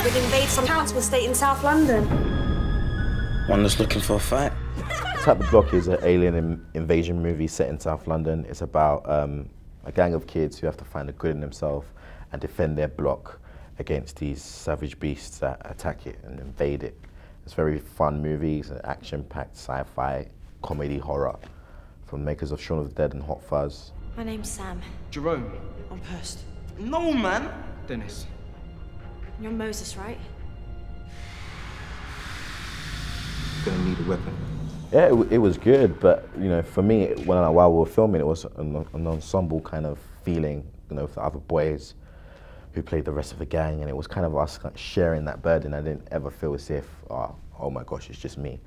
would invade some council estate in South London. One that's looking for a fight. Untitled Block is an alien invasion movie set in South London. It's about a gang of kids who have to find the good in themselves and defend their block against these savage beasts that attack it and invade it. It's a very fun movie. It's an action-packed sci-fi, comedy, horror from the makers of Shaun of the Dead and Hot Fuzz. My name's Sam. Jerome. I'm Hurst. No, man. Dennis. You're Moses, right? You're gonna need a weapon. Yeah, it was good, but you know, for me, while we were filming, it was an ensemble kind of feeling, you know, with the other boys who played the rest of the gang, and it was kind of us sharing that burden. I didn't ever feel as if, oh my gosh, it's just me.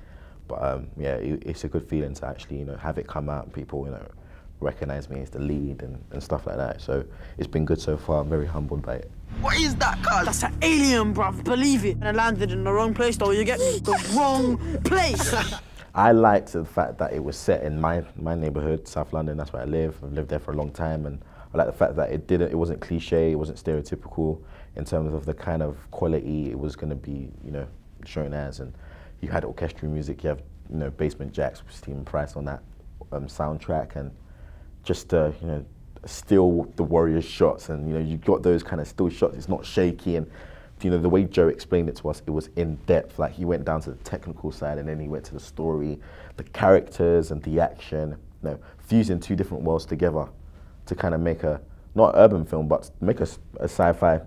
But yeah, it's a good feeling to actually, you know, have it come out and people, you know, recognize me as the lead and stuff like that. So it's been good so far. I'm very humbled by it. What is that, cuz? That's an alien, bruv, believe it. And I landed in the wrong place, though, you get me? The wrong place. I liked the fact that it was set in my neighborhood, South London. That's where I live. I've lived there for a long time, and I like the fact that it wasn't cliche, it wasn't stereotypical in terms of the kind of quality it was going to be, you know, shown as. And you had orchestral music, you have, you know, Basement Jaxx with Stephen Price on that soundtrack, and just you know, still the Warriors shots, and you know, you got those kind of still shots. It's not shaky, and you know, the way Joe explained it to us, it was in depth. Like, he went down to the technical side, and then he went to the story, the characters, and the action. You know, fusing two different worlds together to kind of make a not urban film, but make a sci-fi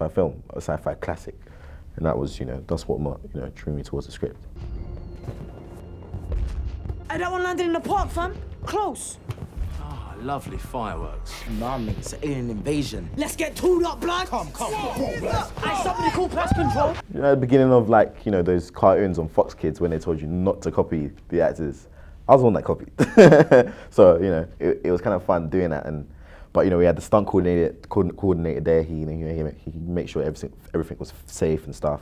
film, a sci-fi classic. And that was, you know, that's what you know, drew me towards the script. Hey, that one landed in the park, fam. Close. Lovely fireworks. Nah, mate, it's an alien invasion. Let's get tooled up, blood. Come, blood. Hey, somebody call pest control. You know, at the beginning of, like, you know, those cartoons on Fox Kids when they told you not to copy the actors, I was the one that copied. So, you know, it was kind of fun doing that. But you know, we had the stunt coordinator there. He made sure everything was safe and stuff.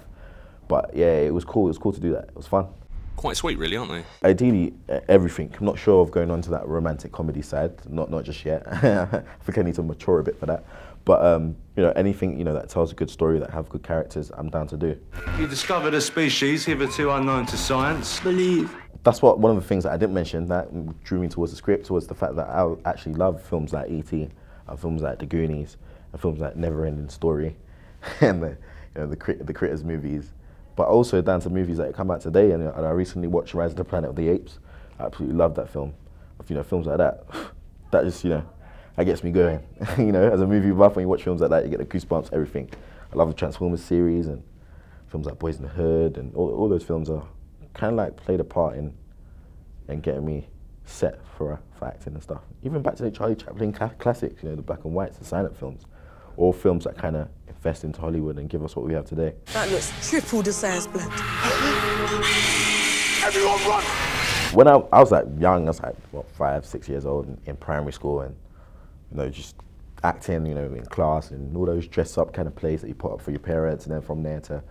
But yeah, it was cool. It was cool to do that. It was fun. Quite sweet, really, aren't they? Ideally, everything. I'm not sure of going on to that romantic comedy side. Not just yet. I think I need to mature a bit for that. But you know, anything, you know, that tells a good story, that have good characters, I'm down to do. You discovered a species hitherto unknown to science. Believe. That's one of the things that I didn't mention that drew me towards the script, was the fact that I actually love films like E.T. and films like The Goonies and films like Never Ending Story and the Critters movies. But also down to movies that come out today, and I recently watched Rise of the Planet of the Apes. I absolutely love that film. You know, films like that, that just, you know, that gets me going. You know, as a movie buff, when you watch films like that, you get the goosebumps, everything. I love the Transformers series and films like Boys in the Hood, and all those films are kind of like played a part in getting me set for acting and stuff. Even back to the Charlie Chaplin classics, you know, the black and whites, the silent films. All films that kind of invest into Hollywood and give us what we have today. That looks triple the size, blood. Everyone run! When I was like young, I was like, what, 5, 6 years old in primary school, and you know, just acting, you know, in class and all those dress up kind of plays that you put up for your parents, and then from there to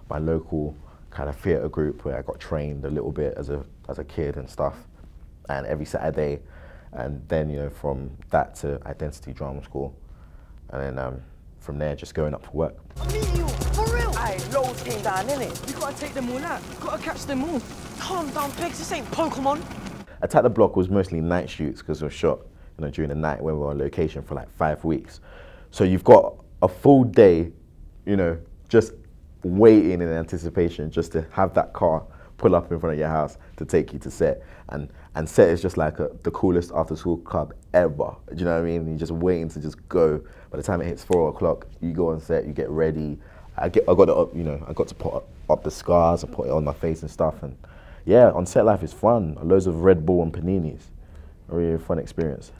my local kind of theatre group where I got trained a little bit as a kid and stuff, and every Saturday, and then, you know, from that to Identity Drama School. And then from there, just going up for work. I'm meeting you, for real. Aye, loads came down, innit? You gotta take them all out. You gotta catch them all. Calm down, pigs. This ain't Pokemon. Untitled Block was mostly night shoots because it was shot, you know, during the night when we were on location for like 5 weeks. So you've got a full day, you know, just waiting in anticipation just to have that car pull up in front of your house to take you to set. And set is just like the coolest after-school club ever. Do you know what I mean? You're just waiting to just go. By the time it hits 4 o'clock, you go on set, you get ready. I got to put up the scars and put it on my face and stuff. And yeah, on set life is fun. Loads of Red Bull and paninis. A really fun experience.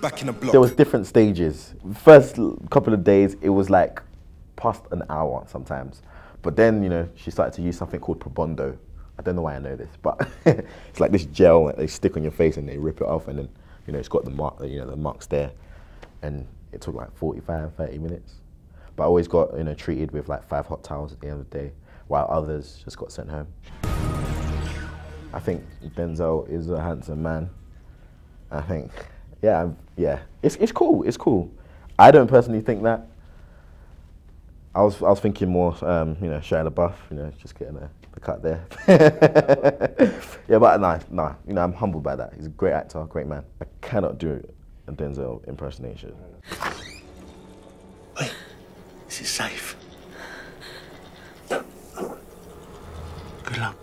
Back in the block. There was different stages. First couple of days, it was like past an hour sometimes. But then, you know, she started to use something called Probondo. I don't know why I know this, but it's like this gel that they stick on your face and they rip it off, and then, you know, it's got the mark, you know, the marks there. And it took like 45, 30 minutes. But I always got, you know, treated with like 5 hot towels at the end of the day, while others just got sent home. I think Denzel is a handsome man. I think, yeah, it's cool, it's cool. I don't personally think that. I was thinking more, you know, Shia LaBeouf, you know, just getting the cut there. Yeah, but nah, you know, I'm humbled by that. He's a great actor, great man. I cannot do a Denzel impersonation. Wait, is it safe? Good luck.